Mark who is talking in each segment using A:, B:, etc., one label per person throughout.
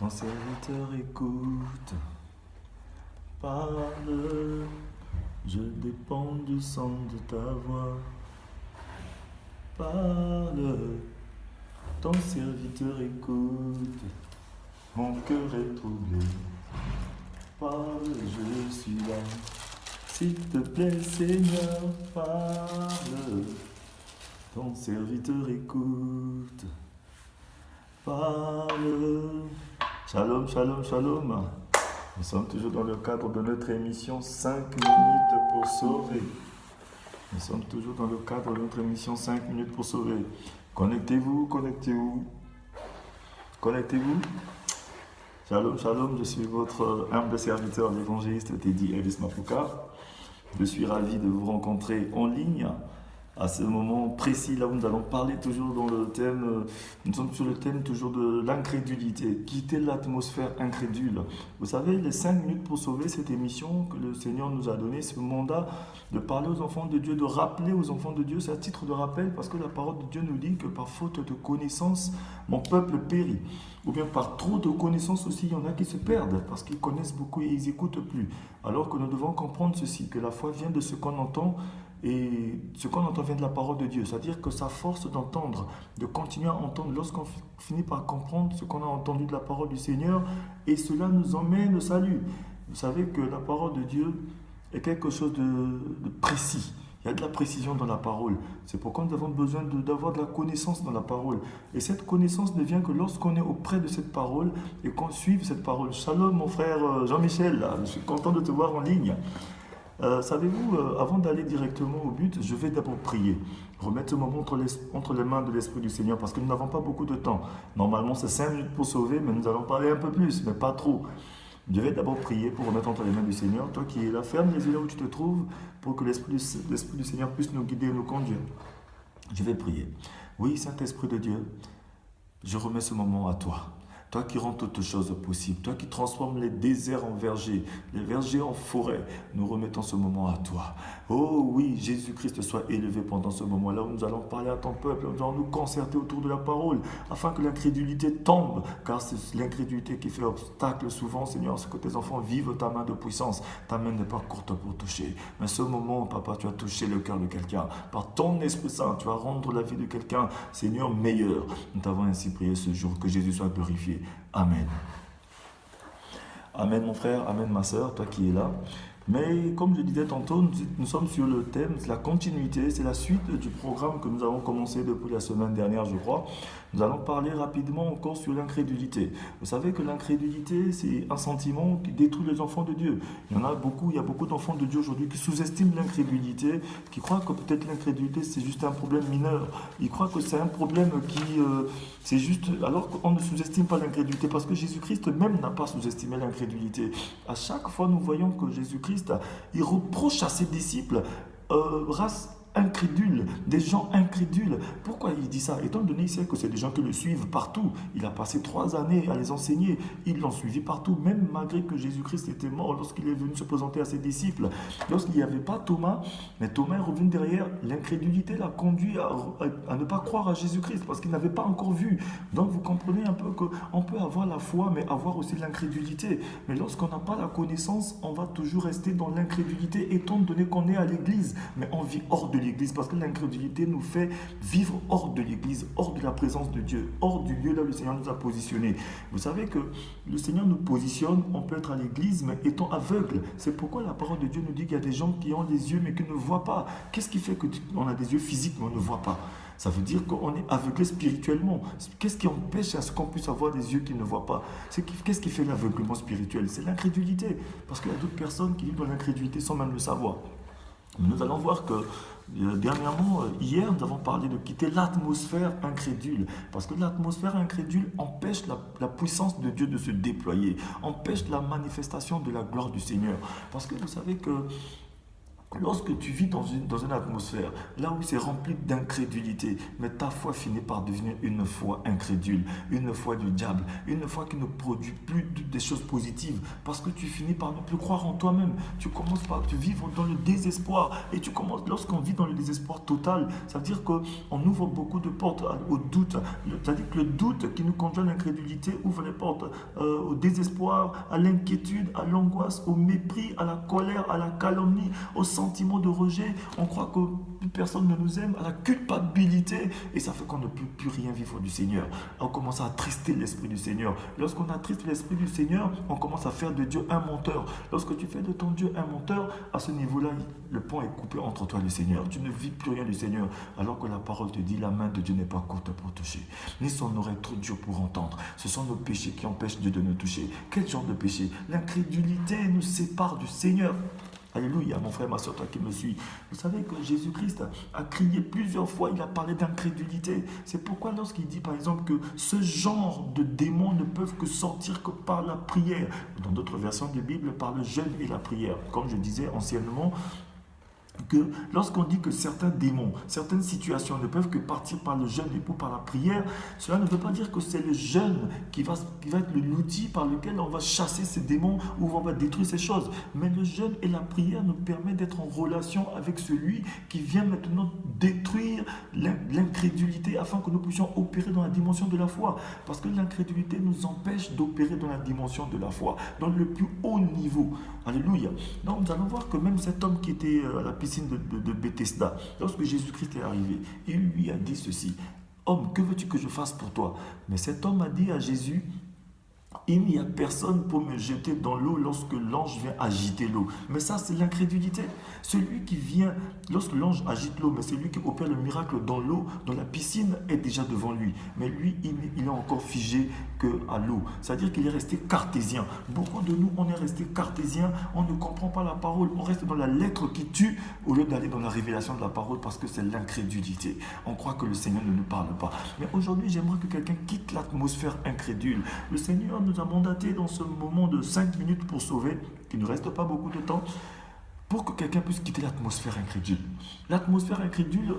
A: Ton serviteur écoute, parle, je dépends du son de ta voix. Parle, ton serviteur écoute, mon cœur est troublé. Parle, je suis là. S'il te plaît, Seigneur, parle, ton serviteur écoute. Parle. Shalom, shalom, shalom. Nous sommes toujours dans le cadre de notre émission 5 minutes pour sauver. Nous sommes toujours dans le cadre de notre émission 5 minutes pour sauver. Connectez-vous, connectez-vous. Connectez-vous. Shalom, shalom, je suis votre humble serviteur, l'évangéliste Teddy Ellis Mapuka. Je suis ravi de vous rencontrer en ligne à ce moment précis, là où nous allons parler toujours dans le thème, nous sommes sur le thème toujours de l'incrédulité, quitter l'atmosphère incrédule. Vous savez, les 5 minutes pour sauver, cette émission que le Seigneur nous a donné, ce mandat de parler aux enfants de Dieu, de rappeler aux enfants de Dieu, c'est à titre de rappel parce que la parole de Dieu nous dit que par faute de connaissance, mon peuple périt. Ou bien par trop de connaissances aussi, il y en a qui se perdent parce qu'ils connaissent beaucoup et ils n'écoutent plus. Alors que nous devons comprendre ceci, que la foi vient de ce qu'on entend. Et ce qu'on entend vient de la parole de Dieu, c'est-à-dire que sa force d'entendre, de continuer à entendre lorsqu'on finit par comprendre ce qu'on a entendu de la parole du Seigneur, et cela nous emmène au salut. Vous savez que la parole de Dieu est quelque chose de précis. Il y a de la précision dans la parole. C'est pourquoi nous avons besoin d'avoir de la connaissance dans la parole. Et cette connaissance ne vient que lorsqu'on est auprès de cette parole et qu'on suive cette parole. Shalom mon frère Jean-Michel, je suis content de te voir en ligne. Savez-vous, avant d'aller directement au but, je vais d'abord prier. Remettre ce moment entre les mains de l'Esprit du Seigneur parce que nous n'avons pas beaucoup de temps. Normalement, c'est 5 minutes pour sauver, mais nous allons parler un peu plus, mais pas trop. Je vais d'abord prier pour remettre entre les mains du Seigneur. Toi qui es là, ferme les yeux là où tu te trouves pour que l'Esprit du Seigneur puisse nous guider et nous conduire. Je vais prier. Oui, Saint-Esprit de Dieu, je remets ce moment à toi. Toi qui rends toutes choses possibles, toi qui transformes les déserts en vergers, les vergers en forêt, nous remettons ce moment à toi. Oh oui, Jésus-Christ soit élevé pendant ce moment-là où nous allons parler à ton peuple, nous allons nous concerter autour de la parole, afin que l'incrédulité tombe, car c'est l'incrédulité qui fait obstacle souvent, Seigneur, ce que tes enfants vivent ta main de puissance. Ta main n'est pas courte pour toucher, mais ce moment, Papa, tu as touché le cœur de quelqu'un. Par ton Esprit Saint, tu vas rendre la vie de quelqu'un, Seigneur, meilleure. Nous t'avons ainsi prié ce jour, que Jésus soit glorifié. Amen. Amen mon frère, amen ma soeur, toi qui es là. Mais comme je disais tantôt, nous sommes sur le thème, c'est la continuité, c'est la suite du programme que nous avons commencé depuis la semaine dernière, je crois. Nous allons parler rapidement encore sur l'incrédulité. Vous savez que l'incrédulité, c'est un sentiment qui détruit les enfants de Dieu. Il y a beaucoup d'enfants de Dieu aujourd'hui qui sous-estiment l'incrédulité, qui croient que peut-être l'incrédulité, c'est juste un problème mineur. Ils croient que c'est un problème c'est juste, alors qu'on ne sous-estime pas l'incrédulité, parce que Jésus-Christ même n'a pas sous-estimé l'incrédulité. À chaque fois, nous voyons que Jésus-Christ, il reproche à ses disciples, race incrédule, des gens incrédules. Pourquoi il dit ça? Étant donné, il sait que c'est des gens qui le suivent partout. Il a passé 3 années à les enseigner. Ils l'ont suivi partout, même malgré que Jésus-Christ était mort lorsqu'il est venu se présenter à ses disciples. Lorsqu'il n'y avait pas Thomas, mais Thomas est revenu derrière. L'incrédulité l'a conduit à ne pas croire à Jésus-Christ parce qu'il n'avait pas encore vu. Donc vous comprenez un peu qu'on peut avoir la foi, mais avoir aussi l'incrédulité. Mais lorsqu'on n'a pas la connaissance, on va toujours rester dans l'incrédulité, étant donné qu'on est à l'église, mais on vit hors de l'église, parce que l'incrédulité nous fait vivre hors de l'église, hors de la présence de Dieu, hors du lieu là où le Seigneur nous a positionnés. Vous savez que le Seigneur nous positionne, on peut être à l'église, mais étant aveugle. C'est pourquoi la parole de Dieu nous dit qu'il y a des gens qui ont des yeux, mais qui ne voient pas. Qu'est-ce qui fait qu'on a des yeux physiques, mais on ne voit pas? Ça veut dire qu'on est aveuglé spirituellement. Qu'est-ce qui empêche à ce qu'on puisse avoir des yeux qui ne voient pas? Qu'est-ce qui fait l'aveuglement spirituel? C'est l'incrédulité. Parce qu'il y a d'autres personnes qui vivent dans l'incrédulité sans même le savoir. Mais nous allons voir que dernièrement, hier, nous avons parlé de quitter l'atmosphère incrédule. Parce que l'atmosphère incrédule empêche la puissance de Dieu de se déployer, empêche la manifestation de la gloire du Seigneur. Parce que vous savez que Lorsque tu vis dans une atmosphère, là où c'est rempli d'incrédulité, mais ta foi finit par devenir une foi incrédule, une foi du diable, une foi qui ne produit plus des choses positives, parce que tu finis par ne plus croire en toi-même. Tu commences par te vivre dans le désespoir, et lorsqu'on vit dans le désespoir total, ça veut dire qu'on ouvre beaucoup de portes au doute. C'est-à-dire que le doute qui nous conduit à l'incrédulité ouvre les portes au désespoir, à l'inquiétude, à l'angoisse, au mépris, à la colère, à la calomnie, au sentiment de rejet. On croit que plus personne ne nous aime, à la culpabilité, et ça fait qu'on ne peut plus rien vivre du Seigneur. On commence à attrister l'Esprit du Seigneur. Lorsqu'on attriste l'Esprit du Seigneur, on commence à faire de Dieu un menteur. Lorsque tu fais de ton Dieu un menteur, à ce niveau-là, le pont est coupé entre toi et le Seigneur. Tu ne vis plus rien du Seigneur, alors que la parole te dit, la main de Dieu n'est pas courte pour toucher, ni son oreille trop dure pour entendre. Ce sont nos péchés qui empêchent Dieu de nous toucher. Quel genre de péché? L'incrédulité nous sépare du Seigneur. Alléluia, mon frère, ma soeur, toi qui me suis. Vous savez que Jésus-Christ a crié plusieurs fois, il a parlé d'incrédulité. C'est pourquoi lorsqu'il dit par exemple que ce genre de démons ne peuvent que sortir que par la prière. Dans d'autres versions de Bible, par le jeûne et la prière. Comme je disais anciennement, que lorsqu'on dit que certains démons, certaines situations ne peuvent que partir par le jeûne et par la prière, cela ne veut pas dire que c'est le jeûne qui va être l'outil par lequel on va chasser ces démons ou on va détruire ces choses. Mais le jeûne et la prière nous permettent d'être en relation avec celui qui vient maintenant détruire l'incrédulité afin que nous puissions opérer dans la dimension de la foi. Parce que l'incrédulité nous empêche d'opérer dans la dimension de la foi, dans le plus haut niveau. Alléluia. Donc nous allons voir que même cet homme qui était à la piscine de Bethesda, lorsque Jésus-Christ est arrivé, il lui a dit ceci: homme, que veux-tu que je fasse pour toi? Mais cet homme a dit à Jésus: il n'y a personne pour me jeter dans l'eau lorsque l'ange vient agiter l'eau. Mais ça, c'est l'incrédulité. Celui qui vient, lorsque l'ange agite l'eau, mais celui qui opère le miracle dans l'eau, dans la piscine, est déjà devant lui. Mais lui, il est encore figé qu'à l'eau. C'est-à-dire qu'il est resté cartésien. Beaucoup de nous, on est resté cartésien, on ne comprend pas la parole, on reste dans la lettre qui tue au lieu d'aller dans la révélation de la parole parce que c'est l'incrédulité. On croit que le Seigneur ne nous parle pas. Mais aujourd'hui, j'aimerais que quelqu'un quitte l'atmosphère incrédule. Le Seigneur nous a mandaté dans ce moment de 5 minutes pour sauver, qu'il ne reste pas beaucoup de temps, pour que quelqu'un puisse quitter l'atmosphère incrédule. L'atmosphère incrédule,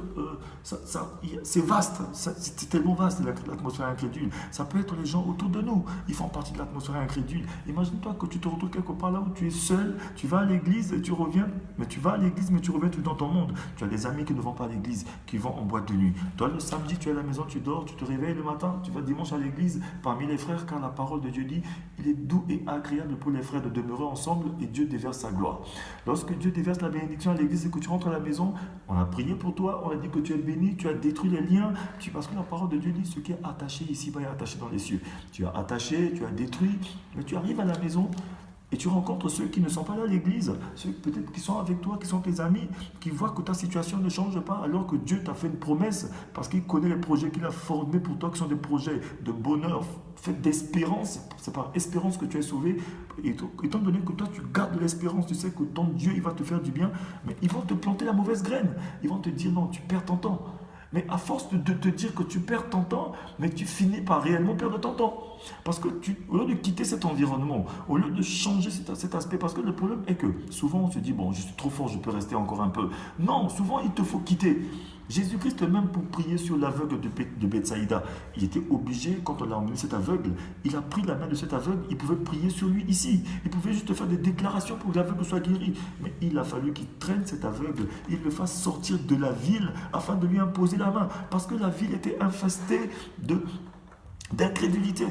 A: c'est vaste, c'est tellement vaste l'atmosphère incrédule. Ça peut être les gens autour de nous, ils font partie de l'atmosphère incrédule. Imagine-toi que tu te retrouves quelque part là où tu es seul, tu vas à l'église et tu reviens, mais tu vas à l'église mais tu reviens tout dans ton monde. Tu as des amis qui ne vont pas à l'église, qui vont en boîte de nuit. Toi le samedi tu es à la maison, tu dors, tu te réveilles le matin, tu vas dimanche à l'église parmi les frères, car la parole de Dieu dit, il est doux et agréable pour les frères de demeurer ensemble et Dieu déverse sa gloire. Lorsque Dieu déverse la bénédiction à l'église et que tu rentres à la maison, on a prié pour toi, on a dit que tu es béni, tu as détruit les liens, parce que la parole de Dieu dit ce qui est attaché ici va être attaché dans les cieux. Tu as attaché, tu as détruit, mais tu arrives à la maison et tu rencontres ceux qui ne sont pas là à l'église, ceux peut-être qui sont avec toi, qui sont tes amis, qui voient que ta situation ne change pas alors que Dieu t'a fait une promesse parce qu'il connaît les projets qu'il a formés pour toi qui sont des projets de bonheur, faits d'espérance. C'est par espérance que tu es sauvé. Et étant donné que toi tu gardes de l'espérance, tu sais que ton Dieu il va te faire du bien, mais ils vont te planter la mauvaise graine. Ils vont te dire non, tu perds ton temps. Mais à force de te dire que tu perds ton temps, mais tu finis par réellement perdre ton temps. Parce que au lieu de quitter cet environnement, au lieu de changer cet aspect, parce que le problème est que souvent on se dit, bon, je suis trop fort, je peux rester encore un peu. Non, souvent il te faut quitter. Jésus-Christ, même pour prier sur l'aveugle de Bethsaïda, il était obligé, quand on l'a emmené cet aveugle, il a pris la main de cet aveugle, il pouvait prier sur lui ici. Il pouvait juste faire des déclarations pour que l'aveugle soit guéri. Mais il a fallu qu'il traîne cet aveugle, il le fasse sortir de la ville afin de lui imposer la main. Parce que la ville était infestée d'incrédulité.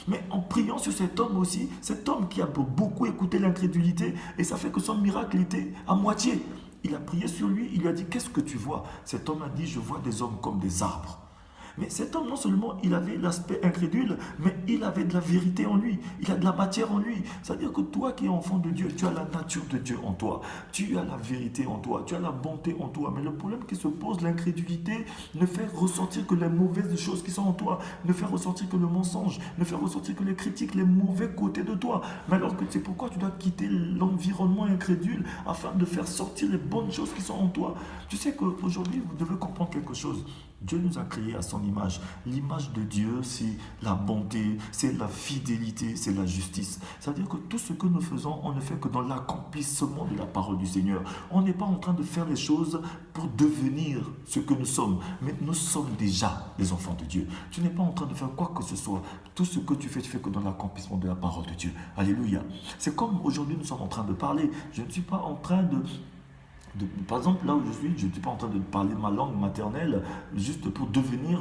A: Mais en priant sur cet homme aussi, cet homme qui a beaucoup écouté l'incrédulité, et ça fait que son miracle était à moitié. Il a prié sur lui, il lui a dit, qu'est-ce que tu vois? Cet homme a dit, je vois des hommes comme des arbres. Mais cet homme, non seulement il avait l'aspect incrédule, mais il avait de la vérité en lui. Il a de la matière en lui. C'est-à-dire que toi qui es enfant de Dieu, tu as la nature de Dieu en toi. Tu as la vérité en toi. Tu as la bonté en toi. Mais le problème qui se pose, l'incrédulité ne fait ressortir que les mauvaises choses qui sont en toi. Ne fait ressortir que le mensonge. Ne fait ressortir que les critiques, les mauvais côtés de toi. Mais alors que c'est pourquoi tu dois quitter l'environnement incrédule afin de faire sortir les bonnes choses qui sont en toi. Tu sais qu'aujourd'hui, vous devez comprendre quelque chose. Dieu nous a créés à son image. L'image de Dieu, c'est la bonté, c'est la fidélité, c'est la justice. C'est-à-dire que tout ce que nous faisons, on ne fait que dans l'accomplissement de la parole du Seigneur. On n'est pas en train de faire les choses pour devenir ce que nous sommes, mais nous sommes déjà les enfants de Dieu. Tu n'es pas en train de faire quoi que ce soit. Tout ce que tu fais que dans l'accomplissement de la parole de Dieu. Alléluia. C'est comme aujourd'hui nous sommes en train de parler. Je ne suis pas en train par exemple, là où je ne suis pas en train de parler ma langue maternelle juste pour devenir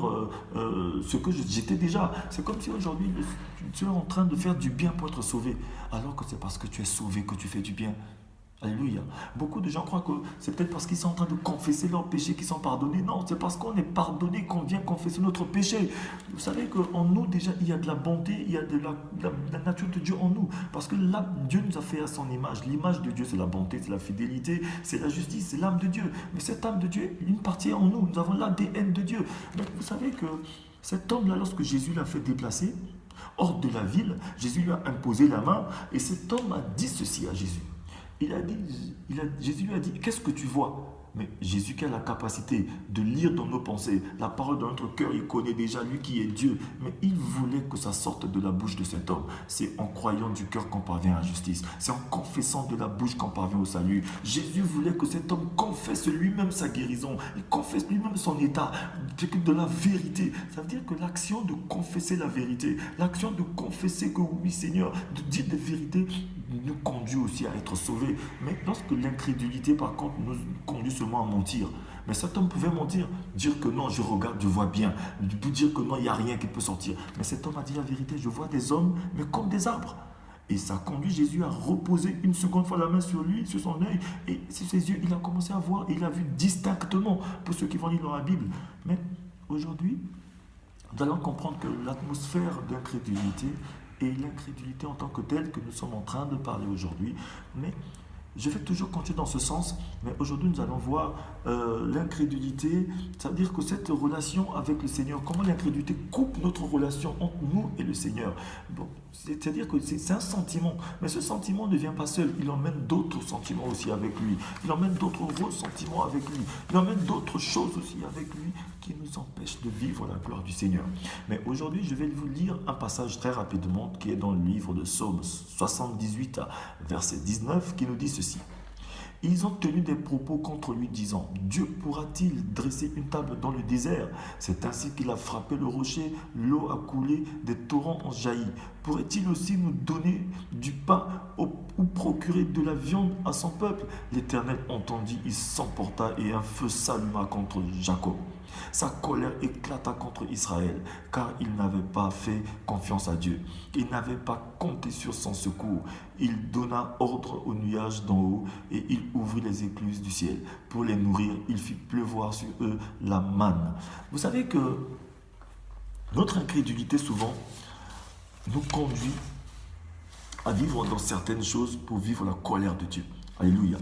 A: ce que j'étais déjà. C'est comme si aujourd'hui tu es en train de faire du bien pour être sauvé, alors que c'est parce que tu es sauvé que tu fais du bien. Alléluia. Beaucoup de gens croient que c'est peut-être parce qu'ils sont en train de confesser leurs péchés qu'ils sont pardonnés. Non, c'est parce qu'on est pardonné qu'on vient confesser notre péché. Vous savez qu'en nous, déjà, il y a de la bonté, il y a de la nature de Dieu en nous. Parce que là, Dieu nous a fait à son image. L'image de Dieu, c'est la bonté, c'est la fidélité, c'est la justice, c'est l'âme de Dieu. Mais cette âme de Dieu, une partie est en nous. Nous avons l'ADN de Dieu. Donc, vous savez que cet homme-là, lorsque Jésus l'a fait déplacer hors de la ville, Jésus lui a imposé la main et cet homme a dit ceci à Jésus. Jésus lui a dit, qu'est-ce que tu vois? Mais Jésus qui a la capacité de lire dans nos pensées, la parole de notre cœur, il connaît déjà lui qui est Dieu. Mais il voulait que ça sorte de la bouche de cet homme. C'est en croyant du cœur qu'on parvient à la justice. C'est en confessant de la bouche qu'on parvient au salut. Jésus voulait que cet homme confesse lui-même sa guérison. Il confesse lui-même son état de la vérité. Ça veut dire que l'action de confesser la vérité, l'action de confesser que oui Seigneur, de dire des vérités, nous conduit aussi à être sauvés. Mais lorsque l'incrédulité par contre nous conduit seulement à mentir, mais cet homme pouvait mentir, dire que non, je regarde, je vois bien, dire que non, il n'y a rien qui peut sortir. Mais cet homme a dit la vérité, je vois des hommes, mais comme des arbres. Et ça conduit Jésus à reposer une seconde fois la main sur lui, sur son œil, et sur ses yeux, il a commencé à voir, et il a vu distinctement, pour ceux qui vont lire dans la Bible. Mais aujourd'hui, nous allons comprendre que l'atmosphère d'incrédulité et l'incrédulité en tant que telle que nous sommes en train de parler aujourd'hui. Mais je vais toujours continuer dans ce sens, mais aujourd'hui nous allons voir l'incrédulité, c'est-à-dire que cette relation avec le Seigneur, comment l'incrédulité coupe notre relation entre nous et le Seigneur. Bon, c'est-à-dire que c'est un sentiment, mais ce sentiment ne vient pas seul, il emmène d'autres sentiments aussi avec lui, il emmène d'autres ressentiments avec lui, il emmène d'autres choses aussi avec lui qui nous empêchent de vivre la gloire du Seigneur. Mais aujourd'hui, je vais vous lire un passage très rapidement qui est dans le livre de Psaume 78, verset 19, qui nous dit ceci. Ils ont tenu des propos contre lui disant, Dieu pourra-t-il dresser une table dans le désert? C'est ainsi qu'il a frappé le rocher, l'eau a coulé, des torrents ont jailli. Pourrait-il aussi nous donner du pain ou procurer de la viande à son peuple? L'Éternel entendit, il s'emporta et un feu s'alluma contre Jacob. Sa colère éclata contre Israël, car il n'avait pas fait confiance à Dieu. Il n'avait pas compté sur son secours. Il donna ordre aux nuages d'en haut et il ouvrit les écluses du ciel. Pour les nourrir, il fit pleuvoir sur eux la manne. Vous savez que notre incrédulité souvent nous conduit à vivre dans certaines choses pour vivre la colère de Dieu. Alléluia.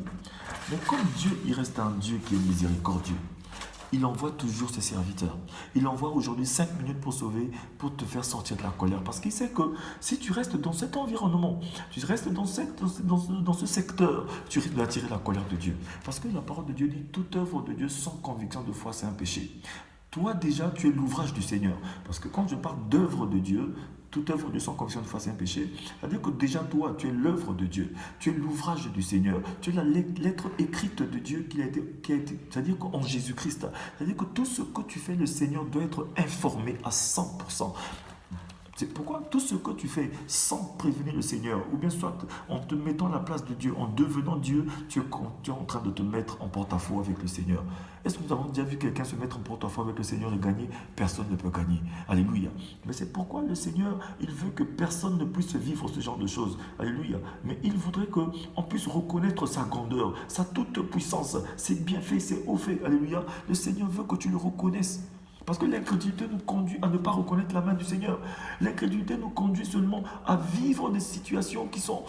A: Mais comme Dieu, il reste un Dieu qui est miséricordieux. Il envoie toujours ses serviteurs. Il envoie aujourd'hui 5 minutes pour sauver, pour te faire sortir de la colère. Parce qu'il sait que si tu restes dans cet environnement, tu restes dans ce secteur, tu risques d'attirer la colère de Dieu. Parce que la parole de Dieu dit, toute œuvre de Dieu sans conviction de foi, c'est un péché. Toi déjà, tu es l'ouvrage du Seigneur. Parce que quand je parle d'œuvre de Dieu, toute œuvre de sans conviction de foi, c'est un péché. C'est-à-dire que déjà toi, tu es l'œuvre de Dieu. Tu es l'ouvrage du Seigneur. Tu es la lettre écrite de Dieu qui a été c'est-à-dire qu'en Jésus-Christ. C'est-à-dire que tout ce que tu fais, le Seigneur doit être informé à 100%. C'est pourquoi tout ce que tu fais sans prévenir le Seigneur, ou bien soit en te mettant à la place de Dieu, en devenant Dieu, tu es en train de te mettre en porte-à-faux avec le Seigneur. Est-ce que nous avons déjà vu quelqu'un se mettre en porte-à-faux avec le Seigneur et gagner? Personne ne peut gagner. Alléluia. Mais c'est pourquoi le Seigneur, il veut que personne ne puisse vivre ce genre de choses. Alléluia. Mais il voudrait qu'on puisse reconnaître sa grandeur, sa toute puissance, ses bienfaits, ses hauts faits. Alléluia. Le Seigneur veut que tu le reconnaisses. Parce que l'incrédulité nous conduit à ne pas reconnaître la main du Seigneur. L'incrédulité nous conduit seulement à vivre des situations qui sont...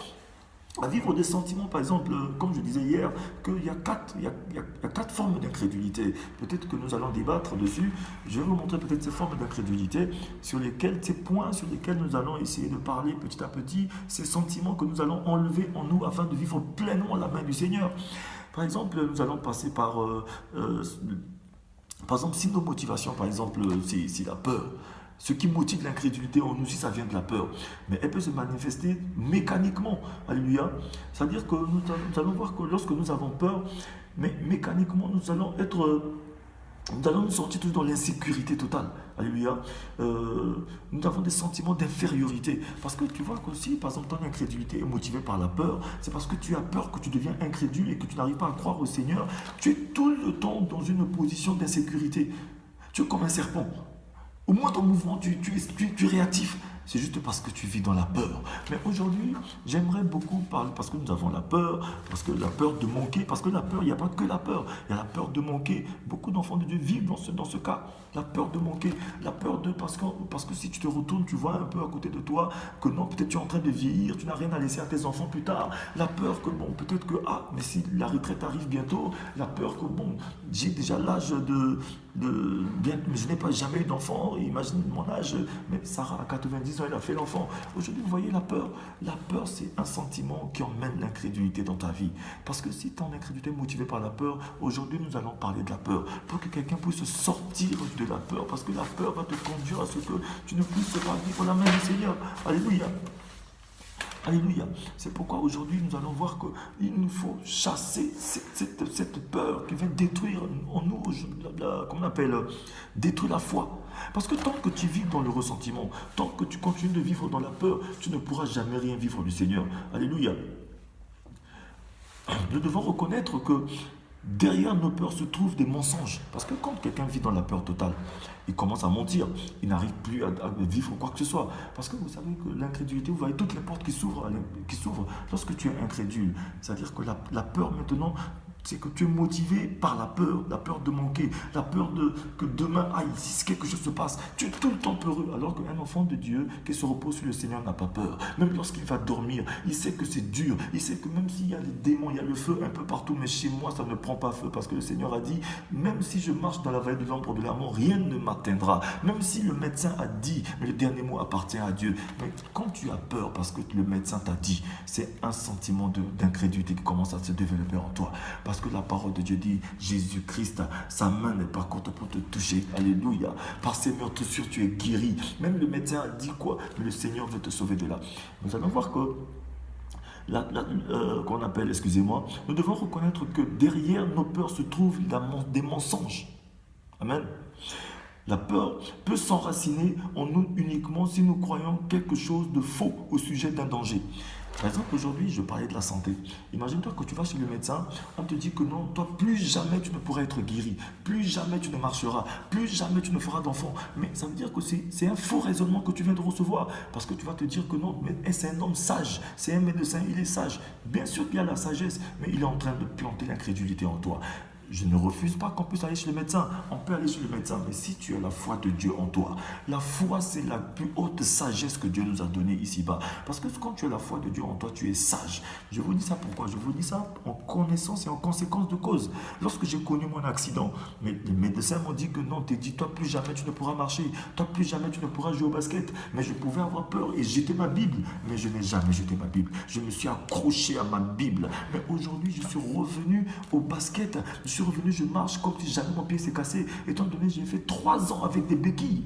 A: à vivre des sentiments, par exemple, comme je disais hier, qu'il y a quatre formes d'incrédulité. Peut-être que nous allons débattre dessus. Je vais vous montrer peut-être ces formes d'incrédulité, ces points sur lesquels nous allons essayer de parler petit à petit, ces sentiments que nous allons enlever en nous afin de vivre pleinement la main du Seigneur. Par exemple, nous allons passer par Par exemple, si nos motivations, par exemple, c'est la peur, ce qui motive l'incrédulité en nous, si ça vient de la peur, mais elle peut se manifester mécaniquement. Alléluia. C'est-à-dire que nous allons voir que lorsque nous avons peur, mais mécaniquement, nous allons nous sentir tous dans l'insécurité totale. Alléluia. Nous avons des sentiments d'infériorité. Parce que tu vois que si, par exemple, ton incrédulité est motivée par la peur, c'est parce que tu as peur que tu deviens incrédule et que tu n'arrives pas à croire au Seigneur. Tu es tout le temps dans une position d'insécurité. Tu es comme un serpent. Au moins ton mouvement, tu es réactif. C'est juste parce que tu vis dans la peur. Mais aujourd'hui, j'aimerais beaucoup parler, parce que nous avons la peur, parce que la peur de manquer, parce que la peur, il n'y a pas que la peur, il y a la peur de manquer. Beaucoup d'enfants de Dieu vivent dans ce cas. La peur de manquer, la peur de... Parce que si tu te retournes, tu vois un peu à côté de toi que non, peut-être tu es en train de vieillir, tu n'as rien à laisser à tes enfants plus tard. La peur que, bon, peut-être que, mais si la retraite arrive bientôt, la peur que, bon, j'ai déjà l'âge mais je n'ai pas jamais eu d'enfant, imagine mon âge, mais Sarah à 90 ans, elle a fait l'enfant. Aujourd'hui, vous voyez la peur. La peur, c'est un sentiment qui emmène l'incrédulité dans ta vie. Parce que si ton incrédulité est motivée par la peur, aujourd'hui, nous allons parler de la peur. Pour que quelqu'un puisse sortir de la peur. Parce que la peur va te conduire à ce que tu ne puisses pas vivre la main du Seigneur. Alléluia. Alléluia. C'est pourquoi aujourd'hui nous allons voir qu'il nous faut chasser cette peur qui vient détruire en nous, comment on appelle, détruire la foi. Parce que tant que tu vis dans le ressentiment, tant que tu continues de vivre dans la peur, tu ne pourras jamais rien vivre du Seigneur. Alléluia. Nous devons reconnaître que derrière nos peurs se trouvent des mensonges. Parce que quand quelqu'un vit dans la peur totale, il commence à mentir. Il n'arrive plus à vivre quoi que ce soit. Parce que vous savez que l'incrédulité, vous voyez toutes les portes qui s'ouvrent lorsque tu es incrédule. C'est-à-dire que la peur maintenant, c'est que tu es motivé par la peur de manquer, la peur que demain, si quelque chose se passe, tu es tout le temps peureux. Alors qu'un enfant de Dieu qui se repose sur le Seigneur n'a pas peur. Même lorsqu'il va dormir, il sait que c'est dur. Il sait que même s'il y a les démons, il y a le feu un peu partout, mais chez moi, ça ne prend pas feu. Parce que le Seigneur a dit, même si je marche dans la vallée de l'ombre de la mort, rien ne m'atteindra. Même si le médecin a dit, mais le dernier mot appartient à Dieu. Mais quand tu as peur parce que le médecin t'a dit, c'est un sentiment d'incrédulité qui commence à se développer en toi. Parce que la parole de Dieu dit, Jésus-Christ, sa main n'est pas courte pour te toucher. Alléluia. Par ses meurtrissures, tu es guéri. Même le médecin a dit quoi? Mais le Seigneur veut te sauver de là. Nous allons voir que qu'on appelle, excusez-moi, nous devons reconnaître que derrière nos peurs se trouvent des mensonges. Amen. La peur peut s'enraciner en nous uniquement si nous croyons quelque chose de faux au sujet d'un danger. Par exemple, aujourd'hui, je parlais de la santé. Imagine-toi que tu vas chez le médecin, on te dit que non, toi, plus jamais tu ne pourras être guéri, plus jamais tu ne marcheras, plus jamais tu ne feras d'enfant. Mais ça veut dire que c'est un faux raisonnement que tu viens de recevoir. Parce que tu vas te dire que non, mais c'est un homme sage, c'est un médecin, il est sage. Bien sûr qu'il y a la sagesse, mais il est en train de planter l'incrédulité en toi. Je ne refuse pas qu'on puisse aller chez le médecin. On peut aller chez le médecin, mais si tu as la foi de Dieu en toi, la foi, c'est la plus haute sagesse que Dieu nous a donnée ici-bas. Parce que quand tu as la foi de Dieu en toi, tu es sage. Je vous dis ça pourquoi? Je vous dis ça en connaissance et en conséquence de cause. Lorsque j'ai connu mon accident, les médecins m'ont dit que non, t'es dit, toi plus jamais tu ne pourras marcher, toi plus jamais tu ne pourras jouer au basket. Mais je pouvais avoir peur et jeter ma Bible. Mais je n'ai jamais jeté ma Bible. Je me suis accroché à ma Bible. Mais aujourd'hui, je suis revenu au basket. Je suis revenu, je marche comme si jamais mon pied s'est cassé. Étant donné, j'ai fait 3 ans avec des béquilles.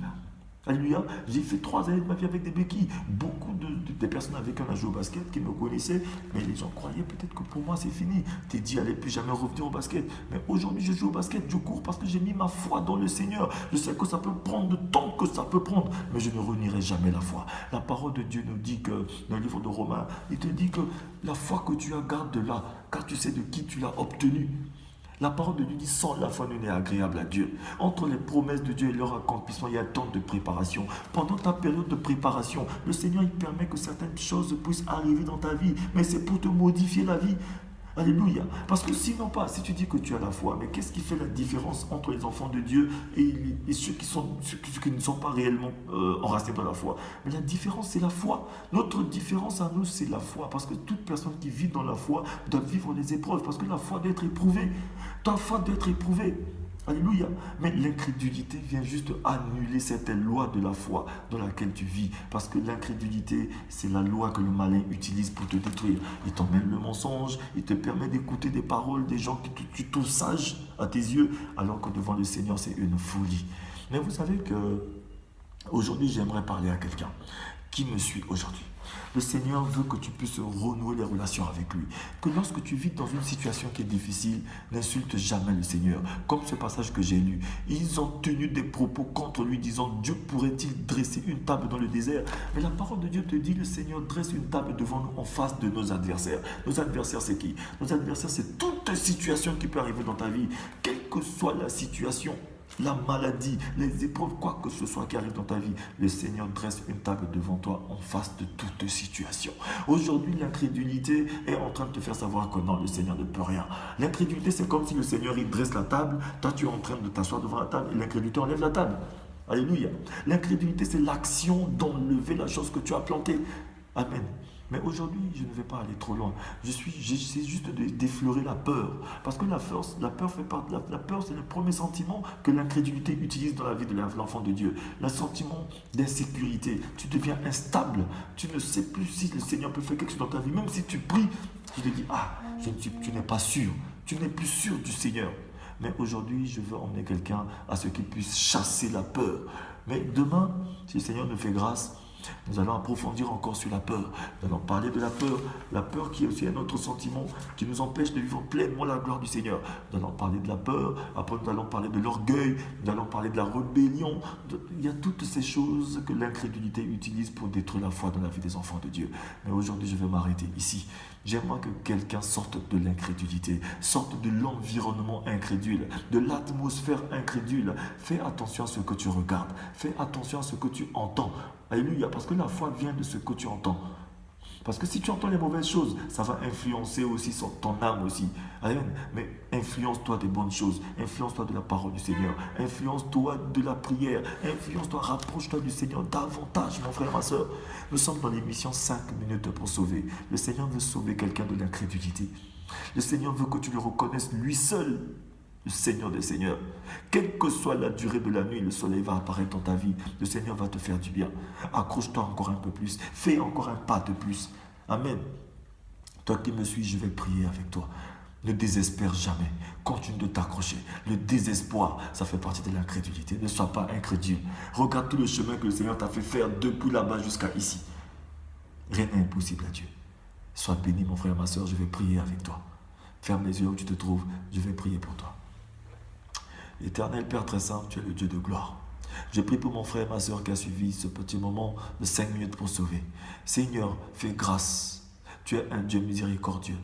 A: Alléluia. J'ai fait 3 années de ma vie avec des béquilles. Beaucoup des personnes avec qui on a joué au basket qui me connaissaient, mais les gens croyaient peut-être que pour moi c'est fini. T'es dit, allez plus jamais revenir au basket. Mais aujourd'hui, je joue au basket, je cours parce que j'ai mis ma foi dans le Seigneur. Je sais que ça peut prendre le temps que ça peut prendre, mais je ne renierai jamais la foi. La parole de Dieu nous dit que, dans le livre de Romains, il te dit que la foi que tu as, garde-la, car tu sais de qui tu l'as obtenue. La parole de Dieu dit, sans la foi, nul n'est agréable à Dieu. Entre les promesses de Dieu et leur accomplissement, il y a tant de préparation. Pendant ta période de préparation, le Seigneur, il permet que certaines choses puissent arriver dans ta vie. Mais c'est pour te modifier la vie. Alléluia. Parce que sinon pas, si tu dis que tu as la foi, mais qu'est-ce qui fait la différence entre les enfants de Dieu et ceux qui ne sont pas réellement enracinés dans la foi? Mais la différence, c'est la foi. Notre différence à nous, c'est la foi. Parce que toute personne qui vit dans la foi doit vivre des épreuves. Parce que la foi doit être éprouvée. Ta foi doit être éprouvée. Alléluia. Mais l'incrédulité vient juste annuler cette loi de la foi dans laquelle tu vis. Parce que l'incrédulité, c'est la loi que le malin utilise pour te détruire. Il t'emmène le mensonge, il te permet d'écouter des paroles des gens que tu trouves sages à tes yeux, alors que devant le Seigneur, c'est une folie. Mais vous savez que aujourd'hui, j'aimerais parler à quelqu'un qui me suit aujourd'hui. Le Seigneur veut que tu puisses renouer les relations avec lui. Que lorsque tu vis dans une situation qui est difficile, n'insulte jamais le Seigneur. Comme ce passage que j'ai lu, ils ont tenu des propos contre lui disant: Dieu pourrait-il dresser une table dans le désert? Mais la parole de Dieu te dit: le Seigneur dresse une table devant nous en face de nos adversaires. Nos adversaires, c'est qui? Nos adversaires, c'est toute situation qui peut arriver dans ta vie. Quelle que soit la situation, la maladie, les épreuves, quoi que ce soit qui arrive dans ta vie, le Seigneur dresse une table devant toi en face de toute situation. Aujourd'hui, l'incrédulité est en train de te faire savoir que non, le Seigneur ne peut rien. L'incrédulité, c'est comme si le Seigneur il dresse la table, toi tu es en train de t'asseoir devant la table et l'incrédulité enlève la table. Alléluia. L'incrédulité, c'est l'action d'enlever la chose que tu as plantée. Amen. Mais aujourd'hui, je ne vais pas aller trop loin. J'essaie juste d'effleurer la peur. Parce que la peur fait partie. La peur, c'est le premier sentiment que l'incrédulité utilise dans la vie de l'enfant de Dieu. Le sentiment d'insécurité. Tu deviens instable. Tu ne sais plus si le Seigneur peut faire quelque chose dans ta vie. Même si tu pries, tu te dis: tu n'es pas sûr. Tu n'es plus sûr du Seigneur. Mais aujourd'hui, je veux emmener quelqu'un à ce qu'il puisse chasser la peur. Mais demain, si le Seigneur nous fait grâce, nous allons approfondir encore sur la peur. Nous allons parler de la peur qui est aussi un autre sentiment qui nous empêche de vivre pleinement la gloire du Seigneur. Nous allons parler de la peur, après nous allons parler de l'orgueil, nous allons parler de la rébellion. Il y a toutes ces choses que l'incrédulité utilise pour détruire la foi dans la vie des enfants de Dieu. Mais aujourd'hui, je vais m'arrêter ici. J'aimerais que quelqu'un sorte de l'incrédulité, sorte de l'environnement incrédule, de l'atmosphère incrédule. Fais attention à ce que tu regardes, fais attention à ce que tu entends. Alléluia, parce que la foi vient de ce que tu entends. Parce que si tu entends les mauvaises choses, ça va influencer aussi ton âme aussi. Amen. Mais influence-toi des bonnes choses. Influence-toi de la parole du Seigneur. Influence-toi de la prière. Influence-toi, rapproche-toi du Seigneur davantage, mon frère, ma soeur. Nous sommes dans l'émission 5 minutes pour sauver. Le Seigneur veut sauver quelqu'un de l'incrédulité. Le Seigneur veut que tu le reconnaisses lui seul, le Seigneur des Seigneurs. Quelle que soit la durée de la nuit, le soleil va apparaître dans ta vie. Le Seigneur va te faire du bien. Accroche-toi encore un peu plus. Fais encore un pas de plus. Amen. Toi qui me suis, je vais prier avec toi. Ne désespère jamais. Continue de t'accrocher. Le désespoir, ça fait partie de l'incrédulité. Ne sois pas incrédule. Regarde tout le chemin que le Seigneur t'a fait faire depuis là-bas jusqu'à ici. Rien n'est impossible à Dieu. Sois béni, mon frère, ma soeur, je vais prier avec toi. Ferme les yeux où tu te trouves, je vais prier pour toi. Éternel Père très saint, tu es le Dieu de gloire. Je prie pour mon frère et ma soeur qui a suivi ce petit moment de 5 minutes pour sauver. Seigneur, fais grâce. Tu es un Dieu miséricordieux.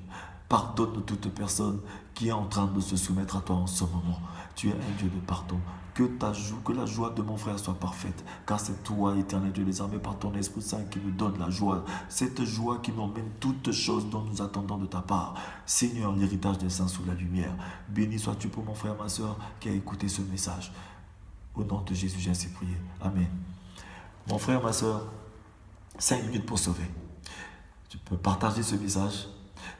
A: Pardonne toute personne qui est en train de se soumettre à toi en ce moment. Tu es un Dieu de pardon. Que la joie de mon frère soit parfaite. Car c'est toi, éternel Dieu, les armées par ton Esprit Saint qui nous donne la joie. Cette joie qui nous emmène toutes choses dont nous attendons de ta part. Seigneur, l'héritage des saints sous la lumière. Béni sois-tu pour mon frère, ma soeur qui a écouté ce message. Au nom de Jésus, j'ai ainsi prié. Amen. Mon frère, ma soeur, 5 minutes pour sauver. Tu peux partager ce message.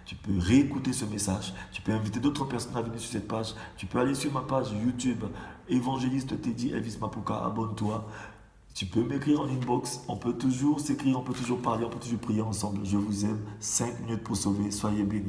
A: Tu peux réécouter ce message. Tu peux inviter d'autres personnes à venir sur cette page. Tu peux aller sur ma page YouTube, Évangéliste Teddy Elvis Mapuka, abonne-toi. Tu peux m'écrire en inbox. On peut toujours s'écrire, on peut toujours parler, on peut toujours prier ensemble. Je vous aime. 5 minutes pour sauver. Soyez bénis.